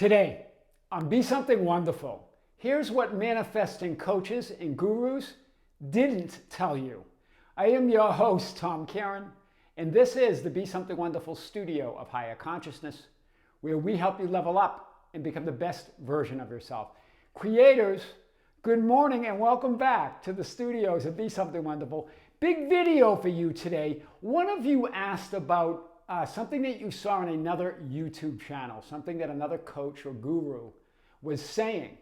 Today, on Be Something Wonderful, here's what manifesting coaches and gurus didn't tell you. I am your host, Tom Kearin, and this is the Be Something Wonderful studio of higher consciousness, where we help you level up and become the best version of yourself. Creators, good morning and welcome back to the studios of Be Something Wonderful. Big video for you today. One of you asked about something that you saw on another YouTube channel, something that another coach or guru was saying.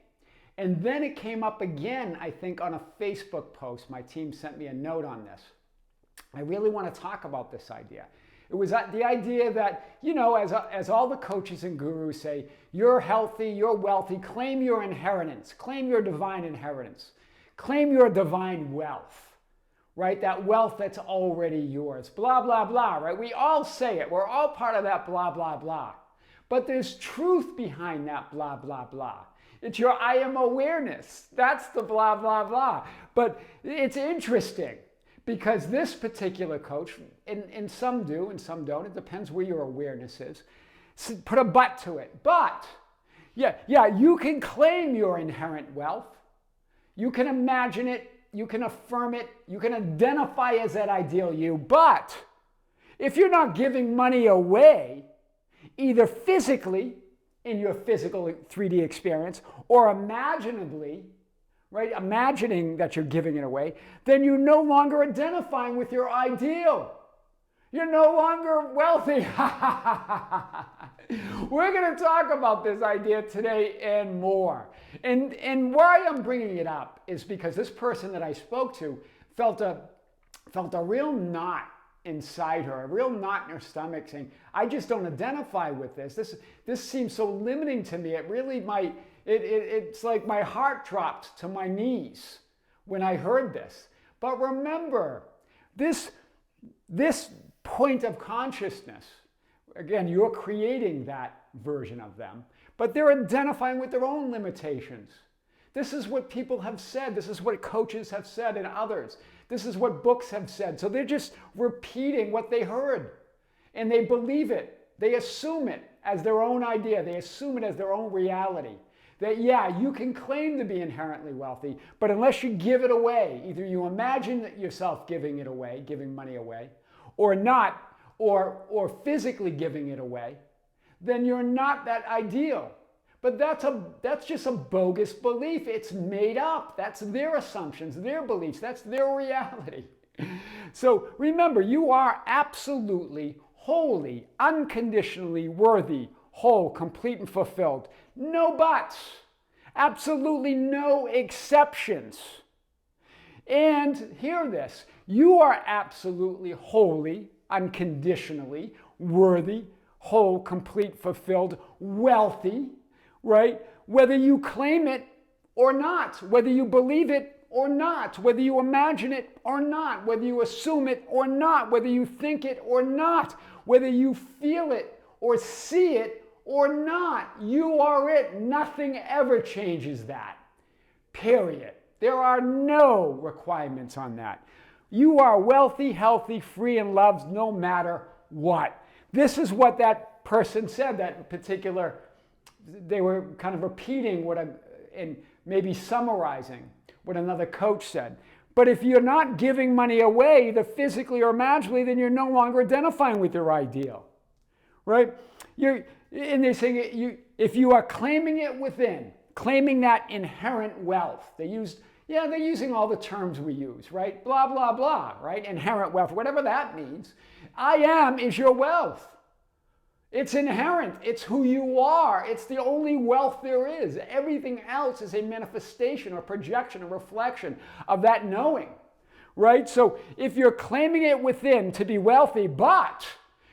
And then it came up again, I think, on a Facebook post. My team sent me a note on this. I really want to talk about this idea. It was the idea that, you know, as all the coaches and gurus say, you're healthy, you're wealthy, claim your inheritance, claim your divine inheritance, claim your divine wealth. Right? That wealth that's already yours, blah, blah, blah, right? We all say it. We're all part of that blah, blah, blah. But there's truth behind that blah, blah, blah. It's your I am awareness. That's the blah, blah, blah. But it's interesting because this particular coach, and some do and some don't, it depends where your awareness is, put a but to it. But, yeah, you can claim your inherent wealth. You can imagine it. You can affirm it, you can identify as that ideal you, but if you're not giving money away, either physically in your physical 3D experience or imaginatively, right, imagining that you're giving it away, then you're no longer identifying with your ideal. You're no longer wealthy. We're going to talk about this idea today and more. And why I'm bringing it up is because this person that I spoke to felt a real knot inside her, a real knot in her stomach saying, I just don't identify with this. This seems so limiting to me. It really it's like my heart dropped to my knees when I heard this. But remember, this point of consciousness, again, you're creating that version of them, but they're identifying with their own limitations. This is what people have said. This is what coaches have said and others. This is what books have said. So they're just repeating what they heard and they believe it. They assume it as their own idea. They assume it as their own reality. That, yeah, you can claim to be inherently wealthy, but unless you give it away, either you imagine yourself giving it away, giving money away, or not, or physically giving it away, then you're not that ideal. But that's just a bogus belief. It's made up. That's their assumptions, their beliefs. That's their reality. So remember, you are absolutely, wholly, unconditionally worthy, whole, complete, and fulfilled. No buts. Absolutely no exceptions. And hear this, you are absolutely, wholly, unconditionally worthy, whole, complete, fulfilled, wealthy, right? Whether you claim it or not, whether you believe it or not, whether you imagine it or not, whether you assume it or not, whether you think it or not, whether you feel it or see it or not, you are it. Nothing ever changes that. Period. There are no requirements on that. You are wealthy, healthy, free, and loved no matter what. This is what that person said, that particular, they were kind of repeating and maybe summarizing what another coach said. But if you're not giving money away, either physically or imaginatively, then you're no longer identifying with your ideal, right? And they're saying if you are claiming it within, claiming that inherent wealth, they're using all the terms we use, right? Blah, blah, blah, right? Inherent wealth, whatever that means. I am is your wealth. It's inherent. It's who you are. It's the only wealth there is. Everything else is a manifestation or projection or reflection of that knowing, right? So if you're claiming it within to be wealthy, but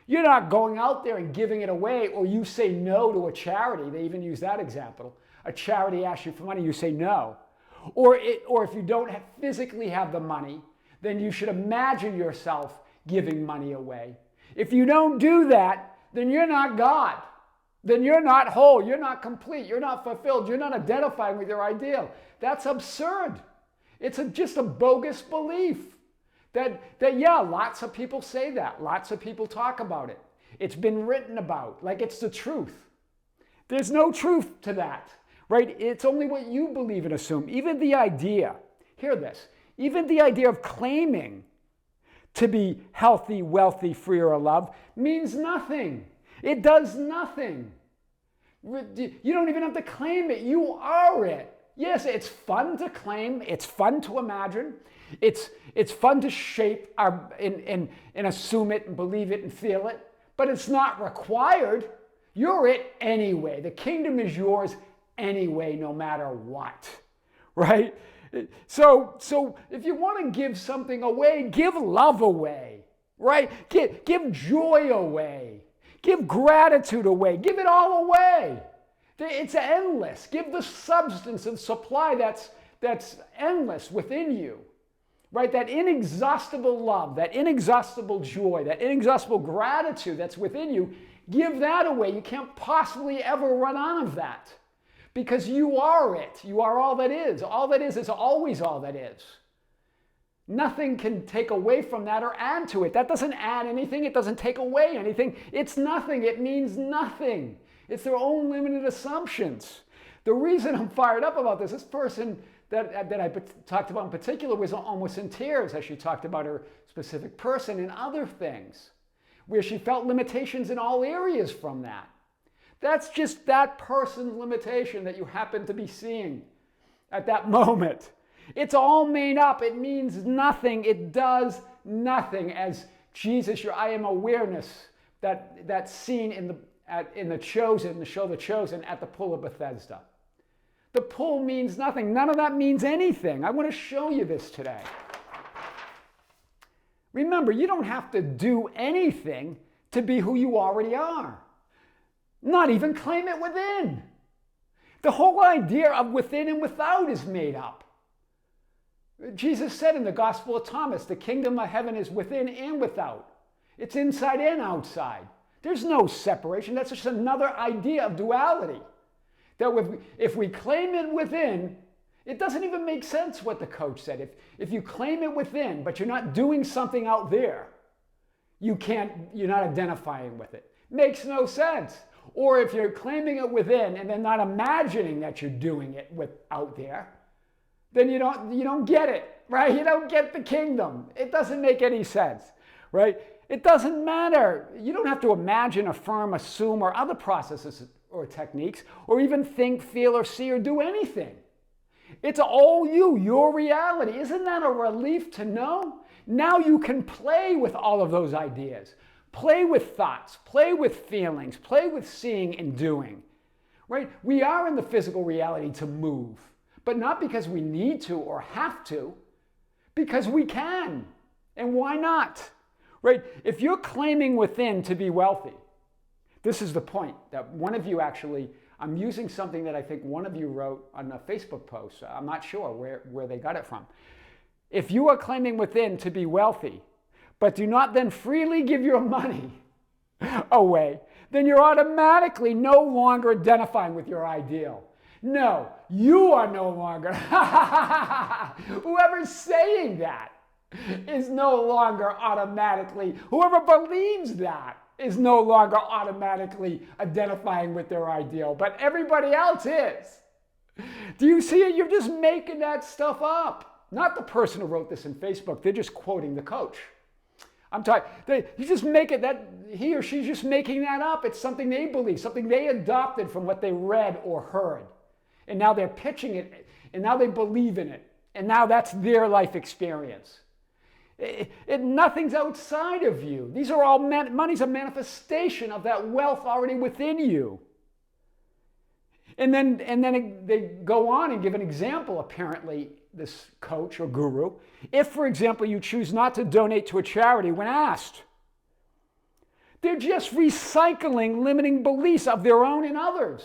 you're not going out there and giving it away, or you say no to a charity, they even use that example. A charity asks you for money, you say no. Or if you don't physically have the money, then you should imagine yourself giving money away. If you don't do that, then you're not God. Then you're not whole. You're not complete. You're not fulfilled. You're not identifying with your ideal. That's absurd. It's just a bogus belief. That yeah, lots of people say that. Lots of people talk about it. It's been written about like it's the truth. There's no truth to that, right? It's only what you believe and assume. Even the idea, hear this, even the idea of claiming to be healthy, wealthy, free, or loved means nothing. It does nothing. You don't even have to claim it. You are it. Yes, it's fun to claim. It's fun to imagine. It's fun to shape and assume it and believe it and feel it. But it's not required. You're it anyway. The kingdom is yours anyway, no matter what. Right? So if you want to give something away, give love away. Right? Give joy away. Give gratitude away. Give it all away. It's endless. Give the substance and supply that's endless within you. Right? That inexhaustible love, that inexhaustible joy, that inexhaustible gratitude that's within you, give that away. You can't possibly ever run out of that. Because you are it. You are all that is. All that is always all that is. Nothing can take away from that or add to it. That doesn't add anything. It doesn't take away anything. It's nothing. It means nothing. It's their own limited assumptions. The reason I'm fired up about this person that I talked about in particular was almost in tears as she talked about her specific person and other things, where she felt limitations in all areas from that. That's just that person's limitation that you happen to be seeing at that moment. It's all made up. It means nothing. It does nothing. As Jesus, your I am awareness, that's seen in the Chosen, the show The Chosen, at the pool of Bethesda. The pool means nothing. None of that means anything. I want to show you this today. Remember, you don't have to do anything to be who you already are. Not even claim it within. The whole idea of within and without is made up. Jesus said in the Gospel of Thomas, the kingdom of heaven is within and without. It's inside and outside. There's no separation. That's just another idea of duality. That if we claim it within, it doesn't even make sense what the coach said. If you claim it within, but you're not doing something out there, you're not identifying with it. Makes no sense. Or if you're claiming it within and then not imagining that you're doing it out there, then you don't get it, right? You don't get the kingdom. It doesn't make any sense, right? It doesn't matter. You don't have to imagine, affirm, assume, or other processes or techniques, or even think, feel, or see, or do anything. It's all you, your reality. Isn't that a relief to know? Now you can play with all of those ideas. Play with thoughts, play with feelings, play with seeing and doing, right? We are in the physical reality to move, but not because we need to or have to, because we can. And why not, right? If you're claiming within to be wealthy, this is the point that one of you actually, I'm using something that I think one of you wrote on a Facebook post. I'm not sure where they got it from. If you are claiming within to be wealthy, but do not then freely give your money away, then you're automatically no longer identifying with your ideal. No, you are no longer. Whoever's saying that is no longer automatically, whoever believes that is no longer automatically identifying with their ideal, but everybody else is. Do you see it? You're just making that stuff up. Not the person who wrote this in Facebook, they're just quoting the coach. I'm talking, you just make it that he or she's just making that up. It's something they believe, something they adopted from what they read or heard. And now they're pitching it, and now they believe in it. And now that's their life experience. Nothing's outside of you. These are all, money's a manifestation of that wealth already within you. And then they go on and give an example, apparently, this coach or guru. If, for example, you choose not to donate to a charity when asked, they're just recycling limiting beliefs of their own and others.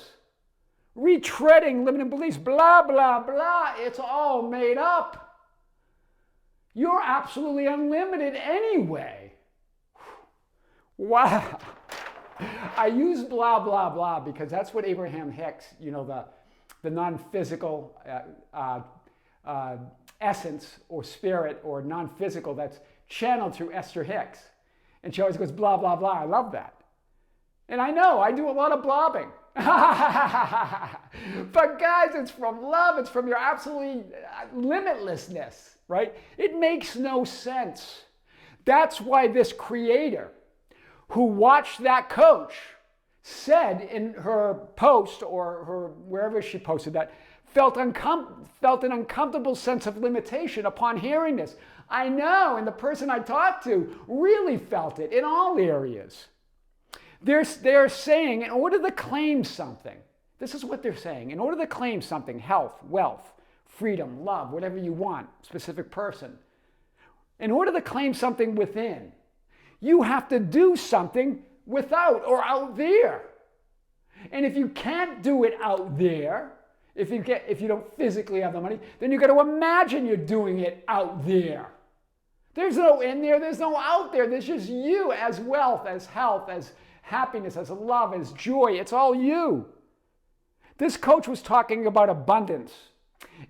Retreading limiting beliefs, blah, blah, blah. It's all made up. You're absolutely unlimited anyway. Wow. I use blah, blah, blah because that's what Abraham Hicks, the non-physical essence or spirit or non-physical that's channeled through Esther Hicks. And she always goes, blah, blah, blah. I love that. And I know, I do a lot of blobbing. But guys, it's from love. It's from your absolutely limitlessness, right? It makes no sense. That's why this creator who watched that coach said in her post or her wherever she posted that, felt an uncomfortable sense of limitation upon hearing this. I know, and the person I talked to really felt it in all areas. They're saying in order to claim something, this is what they're saying, in order to claim something, health, wealth, freedom, love, whatever you want, specific person, in order to claim something within, you have to do something without or out there. And if you can't do it out there, if you don't physically have the money, then you've got to imagine you're doing it out there. There's no in there, there's no out there. There's just you as wealth, as health, as happiness, as love, as joy. It's all you. This coach was talking about abundance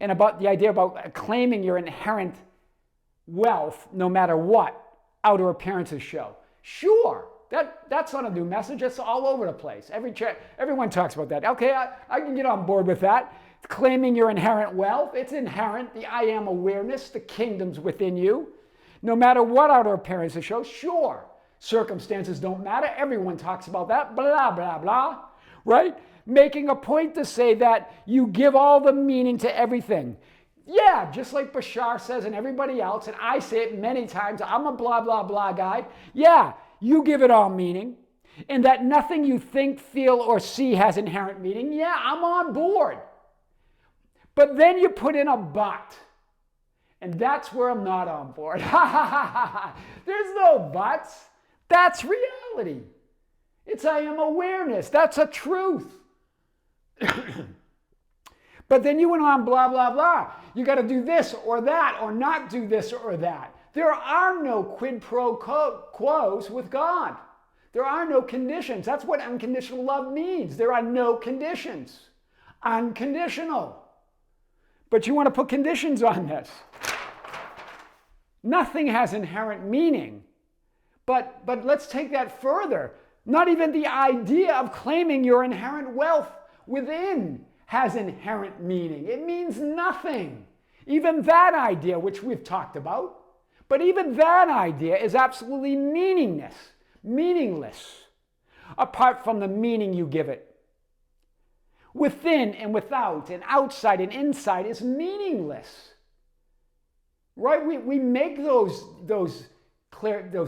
and about the idea about claiming your inherent wealth no matter what outer appearances show. Sure, that's not a new message. It's all over the place. Everyone talks about that. Okay, I can get on board with that. Claiming your inherent wealth, it's inherent. The I am awareness, the kingdom's within you. No matter what outer appearances show, sure. Circumstances don't matter. Everyone talks about that. Blah, blah, blah. Right? Making a point to say that you give all the meaning to everything. Yeah, just like Bashar says and everybody else, and I say it many times, I'm a blah, blah, blah guy. Yeah, you give it all meaning. And that nothing you think, feel, or see has inherent meaning. Yeah, I'm on board. But then you put in a but. And that's where I'm not on board. There's no buts. That's reality. It's I am awareness. That's a truth. But then you went on blah, blah, blah. You got to do this or that or not do this or that. There are no quid pro quos with God. There are no conditions. That's what unconditional love means. There are no conditions. Unconditional. But you want to put conditions on this. Nothing has inherent meaning. But let's take that further. Not even the idea of claiming your inherent wealth within has inherent meaning. It means nothing. Even that idea, which we've talked about, but even that idea is absolutely meaningless, apart from the meaning you give it. Within and without and outside and inside is meaningless. Right? We make those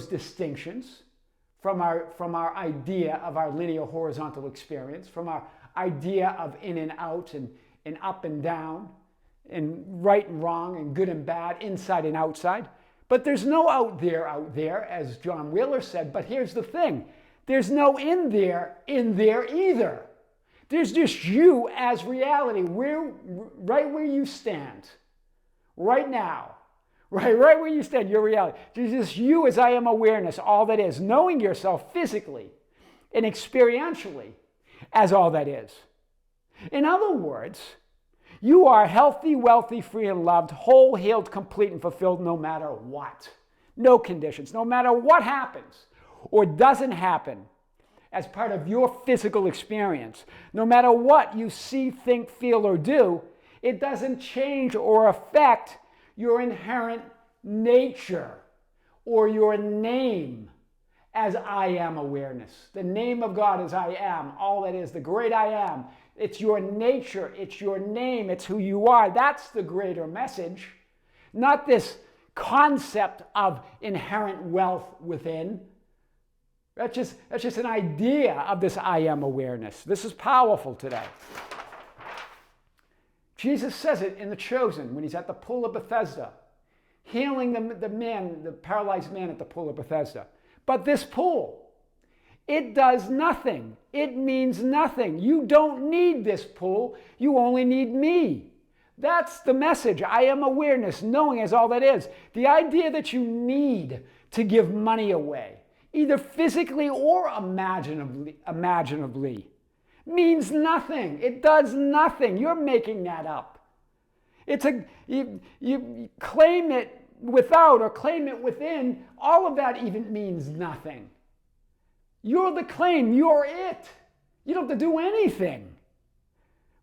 distinctions from our idea of our linear horizontal experience, from our idea of in and out and up and down and right and wrong and good and bad, inside and outside. But there's no out there, as John Wheeler said. But here's the thing. There's no in there either. There's just you as reality, right where you stand, right now. Right where you stand, your reality. There's just you as I am awareness, all that is. Knowing yourself physically and experientially as all that is. In other words, you are healthy, wealthy, free, and loved, whole, healed, complete, and fulfilled no matter what. No conditions. No matter what happens or doesn't happen as part of your physical experience. No matter what you see, think, feel, or do, it doesn't change or affect your inherent nature or your name as I am awareness. The name of God is I am, all that is, the great I am. It's your nature, it's your name, it's who you are. That's the greater message, not this concept of inherent wealth within. That's just an idea of this I am awareness. This is powerful today. Jesus says it in The Chosen when he's at the pool of Bethesda, healing the paralyzed man at the pool of Bethesda. But this pool, it does nothing. It means nothing. You don't need this pool. You only need me. That's the message. I am awareness, knowing as all that is. The idea that you need to give money away, either physically or imaginatively, means nothing. It does nothing. You're making that up. You claim it without or claim it within. All of that even means nothing. You're the claim. You're it. You don't have to do anything.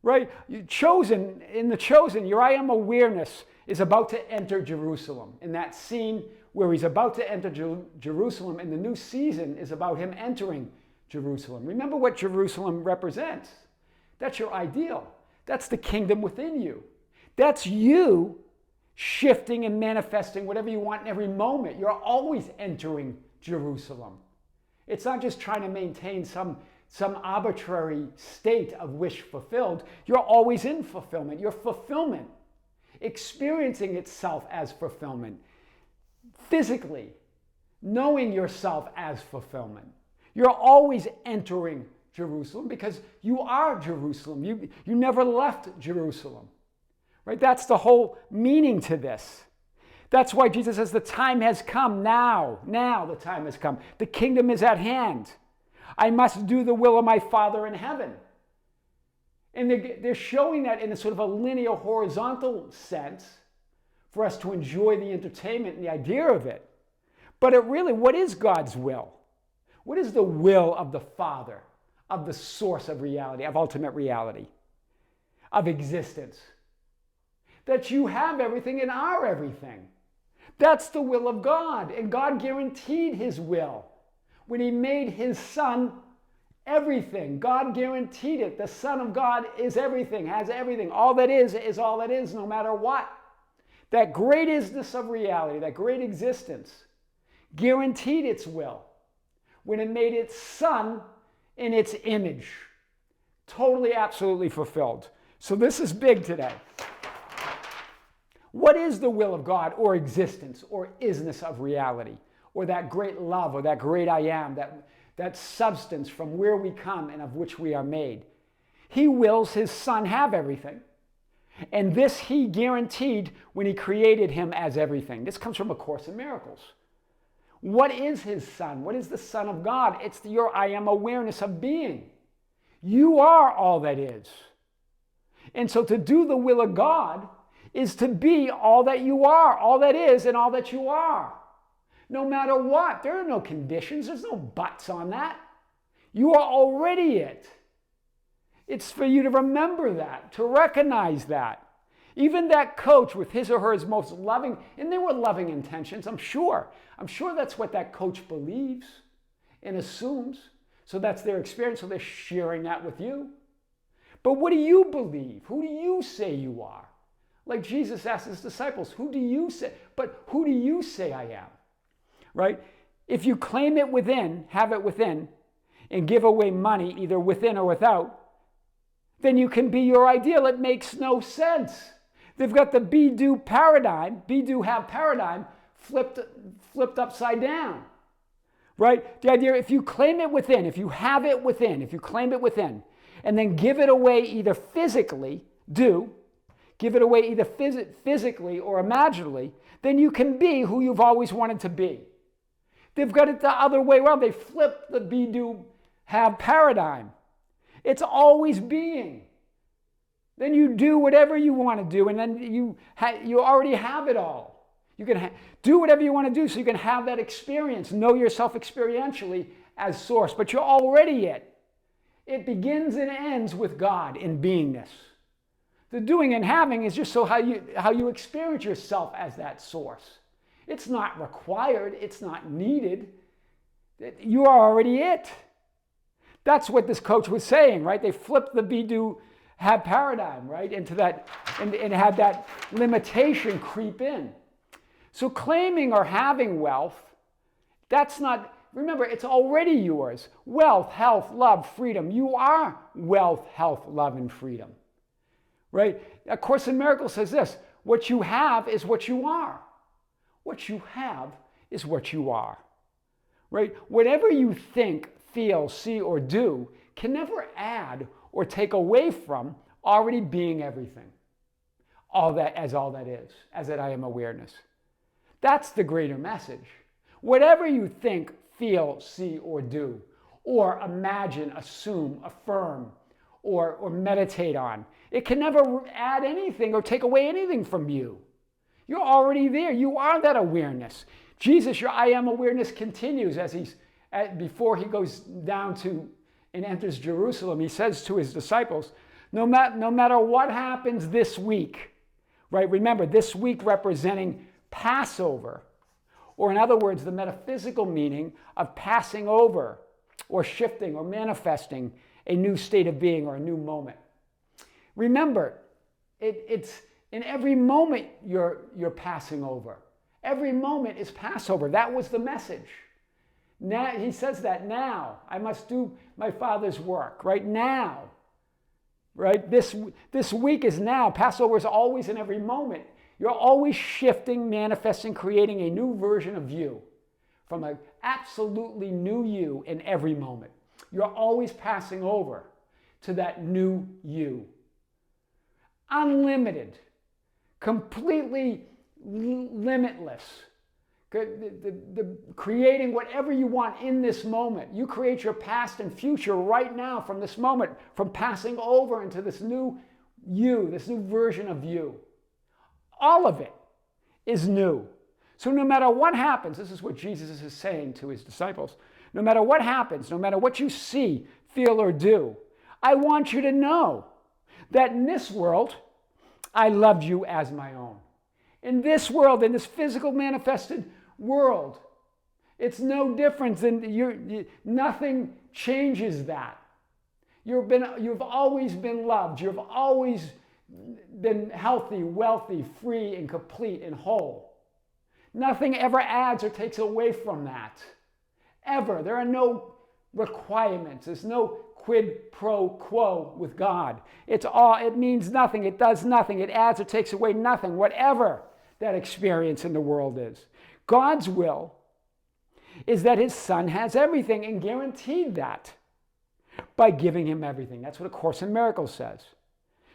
Right? In the chosen, your I am awareness is about to enter Jerusalem. In that scene where he's about to enter Jerusalem, and the new season is about him entering Jerusalem. Remember what Jerusalem represents. That's your ideal. That's the kingdom within you. That's you shifting and manifesting whatever you want in every moment. You're always entering Jerusalem. It's not just trying to maintain some arbitrary state of wish fulfilled. You're always in fulfillment. Your fulfillment, experiencing itself as fulfillment, physically, knowing yourself as fulfillment. You're always entering Jerusalem because you are Jerusalem. You never left Jerusalem. Right? That's the whole meaning to this. That's why Jesus says the time has come now. Now the time has come. The kingdom is at hand. I must do the will of my Father in heaven. And they're showing that in a sort of a linear, horizontal sense for us to enjoy the entertainment and the idea of it. But what is God's will? What is the will of the Father, of the source of reality, of ultimate reality, of existence? That you have everything and are everything. That's the will of God. And God guaranteed his will. When he made his Son everything, God guaranteed it. The Son of God is everything, has everything. All that is all that is, no matter what. That great isness of reality, that great existence, guaranteed its will when it made its Son in its image. Totally, absolutely fulfilled. So this is big today. What is the will of God, or existence, or isness of reality? Or that great love, or that great I am, that substance from where we come and of which we are made. He wills his Son have everything. And this he guaranteed when he created him as everything. This comes from A Course in Miracles. What is his Son? What is the Son of God? It's your I am awareness of being. You are all that is. And so to do the will of God is to be all that you are, all that is, and all that you are. No matter what. There are no conditions. There's no buts on that. You are already it. It's for you to remember that, to recognize that. Even that coach with his or her most loving, and they were loving intentions, I'm sure. I'm sure that's what that coach believes and assumes. So that's their experience, so they're sharing that with you. But what do you believe? Who do you say you are? Like Jesus asked his disciples, who do you say? But who do you say I am? Right? If you claim it within, have it within, and give away money either within or without, then you can be your ideal. It makes no sense. They've got the be-do paradigm, be-do-have paradigm, flipped upside down. Right? The idea, if you claim it within, if you have it within, if you claim it within, and then give it away either physically, give it away either physically or imaginally, then you can be who you've always wanted to be. They've got it the other way around. They flipped the be-do-have paradigm. It's always being. Then you do whatever you want to do, and then you already have it all. You can do whatever you want to do so you can have that experience, know yourself experientially as source, but you're already it. It begins and ends with God in beingness. The doing and having is just so how you experience yourself as that source. It's not required. It's not needed. You are already it. That's what this coach was saying, right? They flipped the be-do-have paradigm, right, into that, and had that limitation creep in. So claiming or having wealth, that's not, remember, it's already yours. Wealth, health, love, freedom. You are wealth, health, love, and freedom. Right? A Course in Miracles says this, what you have is what you are. What you have is what you are. Right? Whatever you think, feel, see, or do can never add or take away from already being everything. All that is, as that I am awareness. That's the greater message. Whatever you think, feel, see, or do, or imagine, assume, affirm, or meditate on, it can never add anything or take away anything from you. You're already there. You are that awareness. Jesus, your I am awareness continues before he goes down to and enters Jerusalem, he says to his disciples, no matter what happens this week, right? Remember, this week representing Passover, or in other words, the metaphysical meaning of passing over or shifting or manifesting a new state of being or a new moment. Remember, it's in every moment you're passing over. Every moment is Passover. That was the message. Now, he says that now I must do my Father's work, right now. Right? This week is now. Passover is always in every moment. You're always shifting, manifesting, creating a new version of you from an absolutely new you in every moment. You're always passing over to that new you. Unlimited, completely limitless. Creating whatever you want in this moment. You create your past and future right now from this moment, from passing over into this new you, this new version of you. All of it is new. So no matter what happens, this is what Jesus is saying to his disciples, no matter what happens, no matter what you see, feel, or do, I want you to know that in this world, I loved you as my own. In this world, in this physical manifested world, it's no different than nothing changes that. You've always been loved. You've always been healthy, wealthy, free, and complete and whole. Nothing ever adds or takes away from that. Ever. There are no requirements. There's no quid pro quo with God. It means nothing. It does nothing. It adds or takes away nothing. Whatever that experience in the world is. God's will is that his Son has everything and guaranteed that by giving him everything. That's what A Course in Miracles says.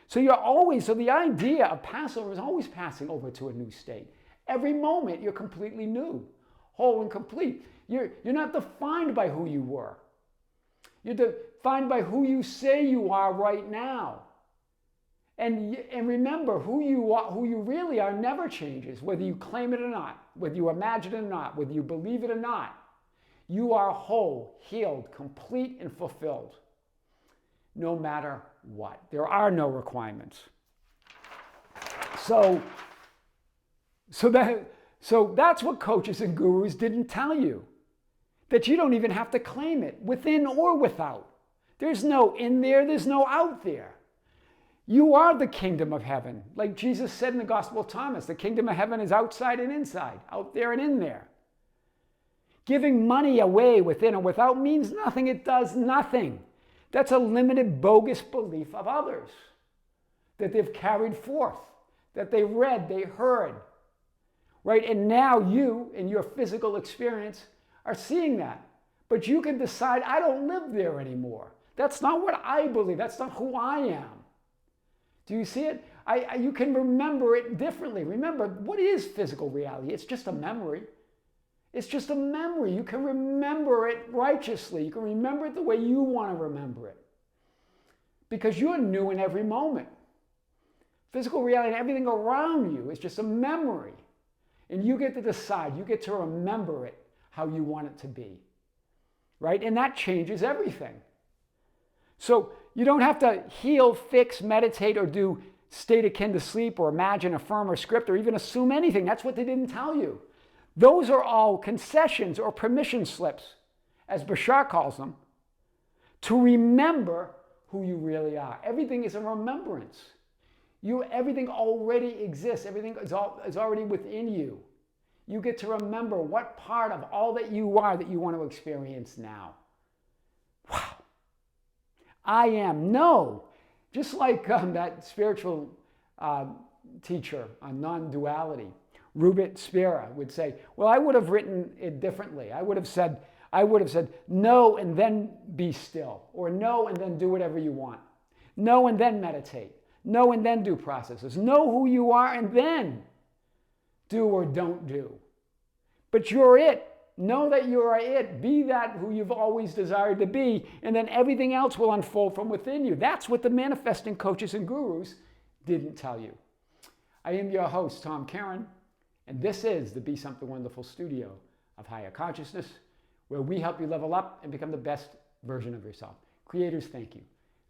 So the idea of Passover is always passing over to a new state. Every moment you're completely new, whole and complete. You're not defined by who you were. You're defined by who you say you are right now. And remember, who you really are never changes, whether you claim it or not, whether you imagine it or not, whether you believe it or not. You are whole, healed, complete, and fulfilled, no matter what. There are no requirements. So that's what coaches and gurus didn't tell you. That you don't even have to claim it, within or without. There's no in there, there's no out there. You are the kingdom of heaven. Like Jesus said in the Gospel of Thomas, the kingdom of heaven is outside and inside, out there and in there. Giving money away within or without means nothing. It does nothing. That's a limited, bogus belief of others that they've carried forth, that they read, they heard. Right? And now you, in your physical experience, are seeing that. But you can decide, I don't live there anymore. That's not what I believe. That's not who I am. Do you see it? You can remember it differently. Remember, what is physical reality? It's just a memory. It's just a memory. You can remember it righteously. You can remember it the way you want to remember it. Because you're new in every moment. Physical reality and everything around you is just a memory. And you get to decide. You get to remember it how you want it to be. Right? And that changes everything. So you don't have to heal, fix, meditate, or do state akin to sleep, or imagine, affirm, or script, or even assume anything. That's what they didn't tell you. Those are all concessions or permission slips, as Bashar calls them, to remember who you really are. Everything is a remembrance. Everything already exists. Everything is already within you. You get to remember what part of all that you are that you want to experience now. Wow. I am. No. Just like that spiritual teacher on non-duality, Rubit Spira, would say, well, I would have written it differently. I would have said, no and then be still. Or no and then do whatever you want. No and then meditate. No and then do processes. Know who you are and then do or don't do. But you're it. Know that you are it. Be that who you've always desired to be, and then everything else will unfold from within you. That's what the manifesting coaches and gurus didn't tell you. I am your host, Tom Kearin, and this is the Be Something Wonderful studio of higher consciousness, where we help you level up and become the best version of yourself. Creators, thank you.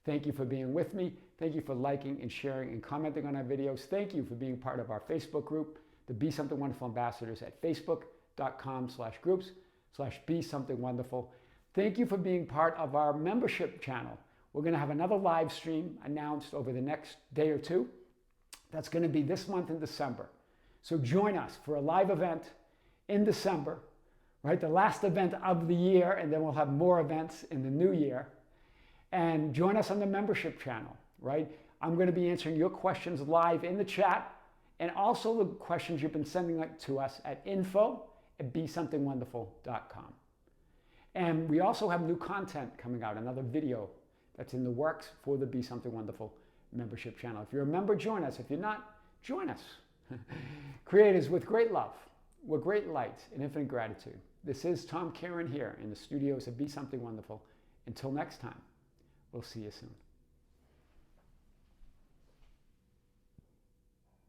Thank you for being with me. Thank you for liking and sharing and commenting on our videos. Thank you for being part of our Facebook group, the Be Something Wonderful Ambassadors, at facebook.com/groups/Be Something Wonderful. Thank you for being part of our membership channel. We're going to have another live stream announced over the next day or two. That's going to be this month in December. So join us for a live event in December, right? The last event of the year, and then we'll have more events in the new year. And join us on the membership channel, right? I'm going to be answering your questions live in the chat, and also the questions you've been sending to us at info@besomethingwonderful.com. And we also have new content coming out, another video that's in the works for the Be Something Wonderful membership channel. If you're a member, join us. If you're not, join us. Creators, with great love, with great light and infinite gratitude, this is Tom Kearin here in the studios of Be Something Wonderful. Until next time, we'll see you soon.